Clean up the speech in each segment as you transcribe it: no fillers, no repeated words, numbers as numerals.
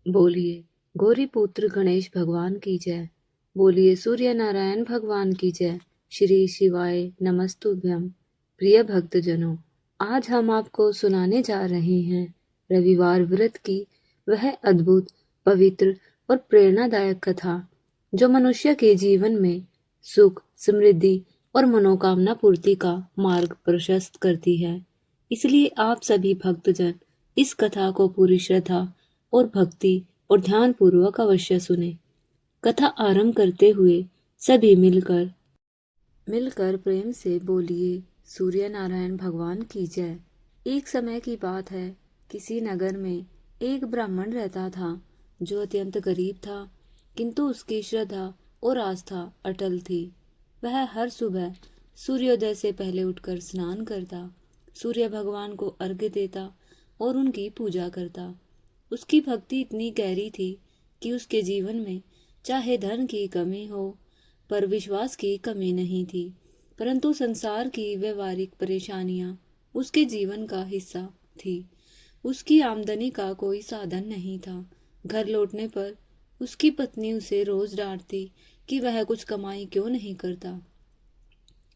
बोलिए गौरी पुत्र गणेश भगवान की जय। बोलिए सूर्य नारायण भगवान की जय। श्री शिवाय नमस्तुभ्यम। प्रिय भक्तजनों, आज हम आपको सुनाने जा रहे हैं रविवार व्रत की वह अद्भुत, पवित्र और प्रेरणादायक कथा जो मनुष्य के जीवन में सुख, समृद्धि और मनोकामना पूर्ति का मार्ग प्रशस्त करती है। इसलिए आप सभी भक्तजन इस कथा को पूरी श्रद्धा और भक्ति और ध्यान पूर्वक अवश्य सुने। कथा आरंभ करते हुए सभी मिलकर मिलकर प्रेम से बोलिए सूर्य नारायण भगवान की जय। एक समय की बात है, किसी नगर में एक ब्राह्मण रहता था जो अत्यंत गरीब था, किंतु उसकी श्रद्धा और आस्था अटल थी। वह हर सुबह सूर्योदय से पहले उठकर स्नान करता, सूर्य भगवान को अर्घ्य देता और उनकी पूजा करता। उसकी भक्ति इतनी गहरी थी कि उसके जीवन में चाहे धन की कमी हो, पर विश्वास की कमी नहीं थी। परंतु संसार की व्यवहारिक परेशानियां उसके जीवन का हिस्सा थी। उसकी आमदनी का कोई साधन नहीं था। घर लौटने पर उसकी पत्नी उसे रोज डांटती कि वह कुछ कमाई क्यों नहीं करता,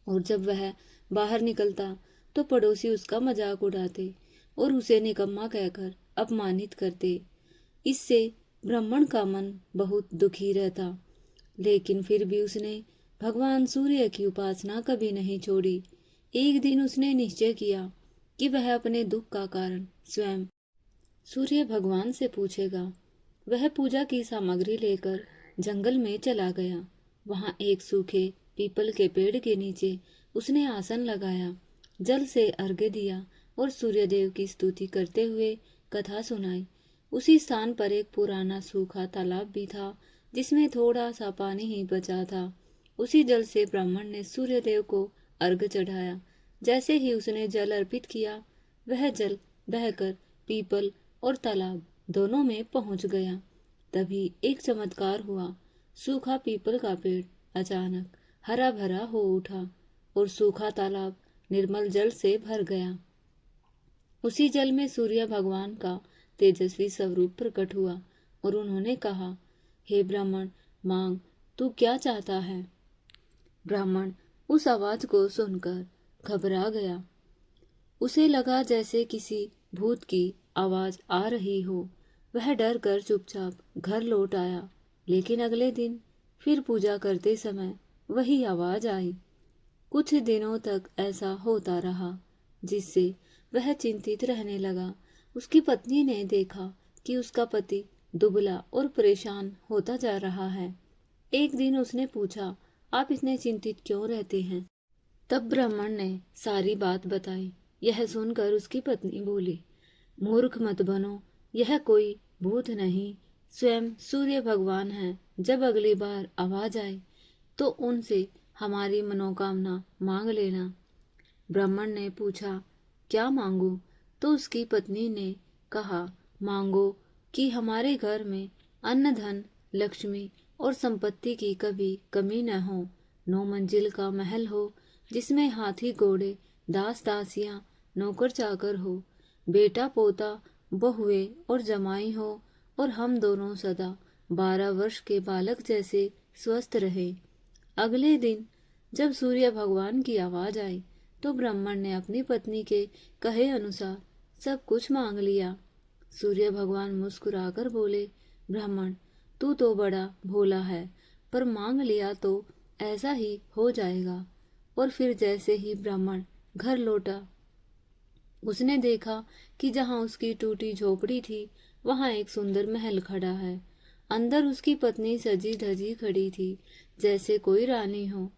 और जब वह बाहर निकलता तो पड़ोसी उसका मजाक उड़ाते और उसे निकम्मा कहकर अपमानित करते। इससे ब्राह्मण का मन बहुत दुखी रहता, लेकिन फिर भी उसने भगवान सूर्य की उपासना कभी नहीं छोड़ी। एक दिन उसने निश्चय किया कि वह अपने दुख का कारण स्वयं सूर्य भगवान से पूछेगा। वह पूजा की सामग्री लेकर जंगल में चला गया। वहां एक सूखे पीपल के पेड़ के नीचे उसने आसन लगाया, जल से अर्घ्य दिया और सूर्यदेव की स्तुति करते हुए कथा सुनाई। उसी स्थान पर एक पुराना सूखा तालाब भी था, जिसमें थोड़ा सा पानी ही बचा था। उसी जल से ब्राह्मण ने सूर्यदेव को अर्घ्य चढ़ाया। जैसे ही उसने जल अर्पित किया, वह जल बहकर पीपल और तालाब दोनों में पहुंच गया। तभी एक चमत्कार हुआ। सूखा पीपल का पेड़ अचानक हरा भरा हो उठा और सूखा तालाब निर्मल जल से भर गया। उसी जल में सूर्य भगवान का तेजस्वी स्वरूप प्रकट हुआ और उन्होंने कहा, हे ब्राह्मण, मांग, तू क्या चाहता है? ब्राह्मण उस आवाज को सुनकर घबरा गया। उसे लगा जैसे किसी भूत की आवाज आ रही हो। वह डर कर चुपचाप घर लौट आया, लेकिन अगले दिन फिर पूजा करते समय वही आवाज आई। कुछ दिनों तक ऐसा होता रहा, जिससे वह चिंतित रहने लगा। उसकी पत्नी ने देखा कि उसका पति दुबला और परेशान होता जा रहा है। एक दिन उसने पूछा, आप इतने चिंतित क्यों रहते हैं? तब ब्राह्मण ने सारी बात बताई। यह सुनकर उसकी पत्नी बोली, मूर्ख मत बनो, यह कोई भूत नहीं, स्वयं सूर्य भगवान है। जब अगली बार आवाज आए तो उनसे हमारी मनोकामना मांग लेना। ब्राह्मण ने पूछा, क्या मांगू? तो उसकी पत्नी ने कहा, मांगो कि हमारे घर में अन्न, धन, लक्ष्मी और संपत्ति की कभी कमी न हो। 9 मंजिल का महल हो, जिसमें हाथी घोड़े, दास दासियां, नौकर चाकर हो, बेटा पोता, बहुएं और जमाई हो, और हम दोनों सदा 12 वर्ष के बालक जैसे स्वस्थ रहे। अगले दिन जब सूर्य भगवान की आवाज आई तो ब्राह्मण ने अपनी पत्नी के कहे अनुसार सब कुछ मांग लिया। सूर्य भगवान मुस्कुराकर बोले, ब्राह्मण, तू तो बड़ा भोला है, पर मांग लिया तो ऐसा ही हो जाएगा। और फिर जैसे ही ब्राह्मण घर लौटा, उसने देखा कि जहां उसकी टूटी झोपड़ी थी, वहां एक सुंदर महल खड़ा है। अंदर उसकी पत्नी सजी धजी खड़ी थी, जैसे कोई रानी हो।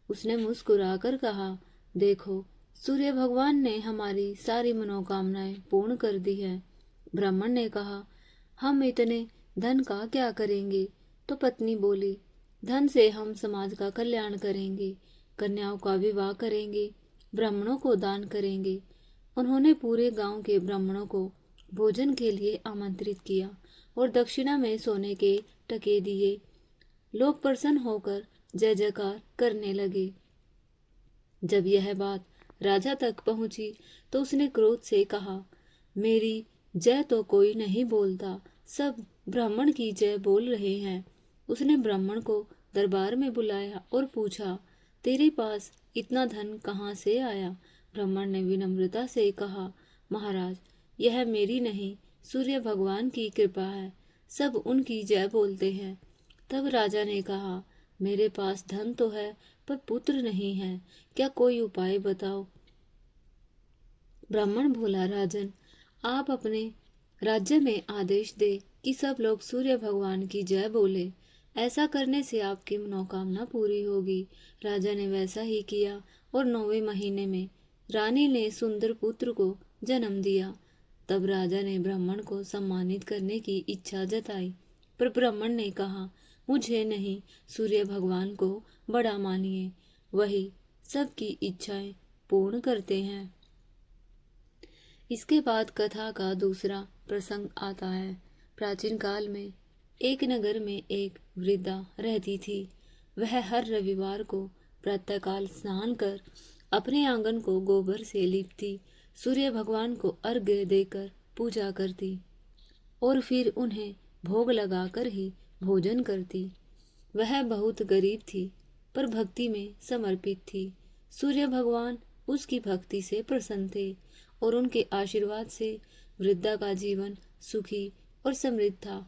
उसने मुस्कुराकर कहा, देखो, सूर्य भगवान ने हमारी सारी मनोकामनाएं पूर्ण कर दी है। ब्राह्मण ने कहा, हम इतने धन का क्या करेंगे? तो पत्नी बोली, धन से हम समाज का कल्याण करेंगे, कन्याओं का विवाह करेंगे, ब्राह्मणों को दान करेंगे। उन्होंने पूरे गांव के ब्राह्मणों को भोजन के लिए आमंत्रित किया और दक्षिणा में सोने के टके दिए। लोग प्रसन्न होकर जय जयकार करने लगे। जब यह बात राजा तक पहुंची तो उसने क्रोध से कहा, मेरी जय तो कोई नहीं बोलता, सब ब्राह्मण की जय बोल रहे हैं। उसने ब्राह्मण को दरबार में बुलाया और पूछा, तेरे पास इतना धन कहाँ से आया? ब्राह्मण ने विनम्रता से कहा, महाराज, यह मेरी नहीं, सूर्य भगवान की कृपा है। सब उनकी जय बोलते हैं। तब राजा ने कहा, मेरे पास धन तो है पर पुत्र नहीं है, क्या कोई उपाय बताओ? ब्राह्मण बोला, राजन, आप अपने राज्य में आदेश दे कि सब लोग सूर्य भगवान की जय बोले। ऐसा करने से आपकी मनोकामना पूरी होगी। राजा ने वैसा ही किया और 9वें महीने में रानी ने सुंदर पुत्र को जन्म दिया। तब राजा ने ब्राह्मण को सम्मानित करने की इच्छा जताई, पर ब्राह्मण ने कहा, मुझे नहीं, सूर्य भगवान को बड़ा मानिए, वही सबकी इच्छाएं पूर्ण करते हैं। इसके बाद कथा का दूसरा प्रसंग आता है। प्राचीन काल में एक नगर में एक वृद्धा रहती थी। वह हर रविवार को प्रातःकाल स्नान कर अपने आंगन को गोबर से लीपती, सूर्य भगवान को अर्घ्य देकर पूजा करती और फिर उन्हें भोग लगाकर ही भोजन करती। वह बहुत गरीब थी पर भक्ति में समर्पित थी। सूर्य भगवान उसकी भक्ति से प्रसन्न थे और उनके आशीर्वाद से वृद्धा का जीवन सुखी और समृद्ध था।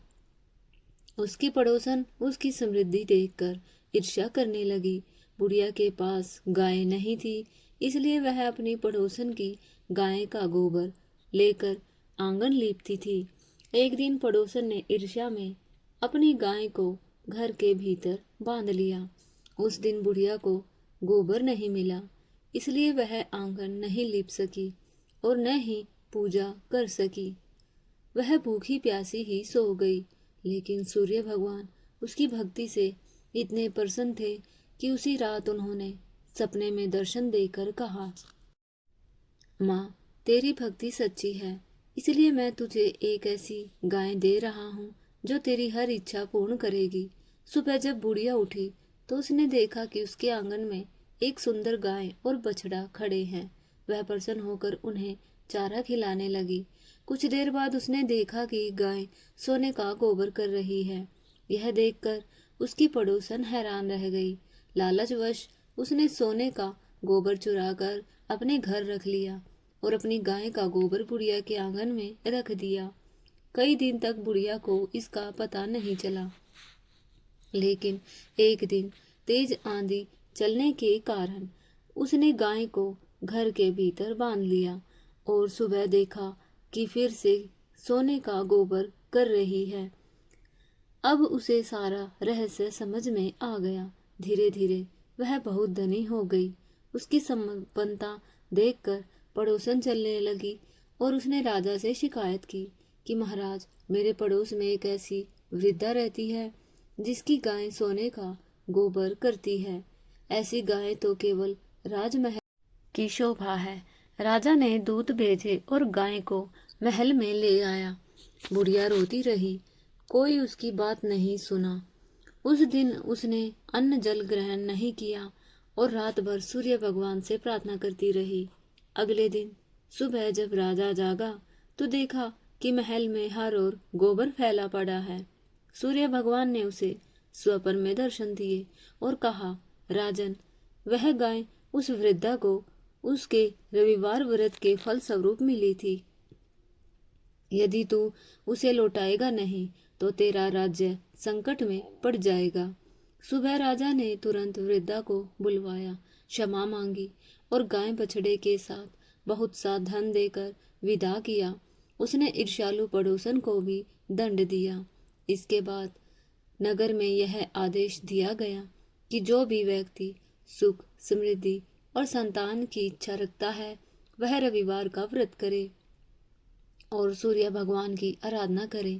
उसकी पड़ोसन उसकी समृद्धि देखकर ईर्ष्या करने लगी। बुढ़िया के पास गाय नहीं थी, इसलिए वह अपनी पड़ोसन की गाय का गोबर लेकर आंगन लीपती थी। एक दिन पड़ोसन ने ईर्ष्या में अपनी गाय को घर के भीतर बांध लिया। उस दिन बुढ़िया को गोबर नहीं मिला, इसलिए वह आंगन नहीं लीप सकी और न ही पूजा कर सकी। वह भूखी प्यासी ही सो गई। लेकिन सूर्य भगवान उसकी भक्ति से इतने प्रसन्न थे कि उसी रात उन्होंने सपने में दर्शन देकर कहा, माँ, तेरी भक्ति सच्ची है, इसलिए मैं तुझे एक ऐसी गाय दे रहा हूँ जो तेरी हर इच्छा पूर्ण करेगी। सुबह जब बुढ़िया उठी तो उसने देखा कि उसके आंगन में एक सुंदर गाय और बछड़ा खड़े हैं। वह प्रसन्न होकर उन्हें चारा खिलाने लगी। कुछ देर बाद उसने देखा कि गाय सोने का गोबर कर रही है। यह देखकर उसकी पड़ोसन हैरान रह गई। लालचवश उसने सोने का गोबर चुराकर अपने घर रख लिया और अपनी गाय का गोबर बुढ़िया के आंगन में रख दिया। कई दिन तक बुढ़िया को इसका पता नहीं चला, लेकिन एक दिन तेज आंधी चलने के कारण उसने गाय को घर के भीतर बांध लिया और सुबह देखा कि फिर से सोने का गोबर कर रही है। अब उसे सारा रहस्य समझ में आ गया। धीरे धीरे वह बहुत धनी हो गई। उसकी संपन्नता देखकर पड़ोसन चलने लगी और उसने राजा से शिकायत की कि महाराज, मेरे पड़ोस में एक ऐसी वृद्धा रहती है जिसकी गाय सोने का गोबर करती है। ऐसी गाय तो केवल राजमहल की शोभा है। राजा ने दूत भेजे और गाय को महल में ले आया। बुढ़िया रोती रही, कोई उसकी बात नहीं सुना। उस दिन उसने अन्न जल ग्रहण नहीं किया और रात भर सूर्य भगवान से प्रार्थना करती रही। अगले दिन सुबह जब राजा जागा तो देखा कि महल में हर ओर गोबर फैला पड़ा है। सूर्य भगवान ने उसे स्वप्न में दर्शन दिए और कहा, राजन, वह गाय उस वृद्धा को उसके रविवार व्रत के फल स्वरूप मिली थी। यदि तू उसे लौटाएगा नहीं तो तेरा राज्य संकट में पड़ जाएगा। सुबह राजा ने तुरंत वृद्धा को बुलवाया, क्षमा मांगी और गाय बछड़े के साथ बहुत सा धन देकर विदा किया। उसने ईर्ष्यालु पड़ोसन को भी दंड दिया। इसके बाद नगर में यह आदेश दिया गया कि जो भी व्यक्ति सुख, समृद्धि और संतान की इच्छा रखता है वह रविवार का व्रत करे और सूर्य भगवान की आराधना करे।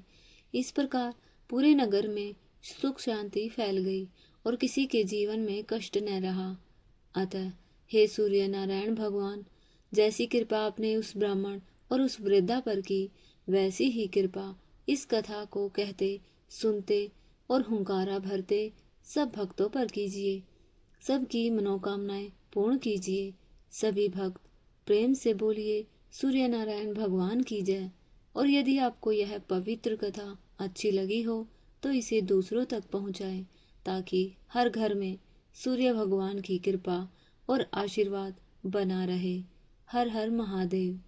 इस प्रकार पूरे नगर में सुख शांति फैल गई और किसी के जीवन में कष्ट न रहा। अतः हे सूर्य नारायण भगवान, जैसी कृपा आपने उस ब्राह्मण और उस वृद्धा पर की, वैसी ही कृपा इस कथा को कहते, सुनते और हुंकारा भरते सब भक्तों पर कीजिए। सबकी मनोकामनाएं पूर्ण कीजिए। सभी भक्त प्रेम से बोलिए सूर्य नारायण भगवान की जय। और यदि आपको यह पवित्र कथा अच्छी लगी हो तो इसे दूसरों तक पहुंचाएं ताकि हर घर में सूर्य भगवान की कृपा और आशीर्वाद बना रहे। हर हर महादेव।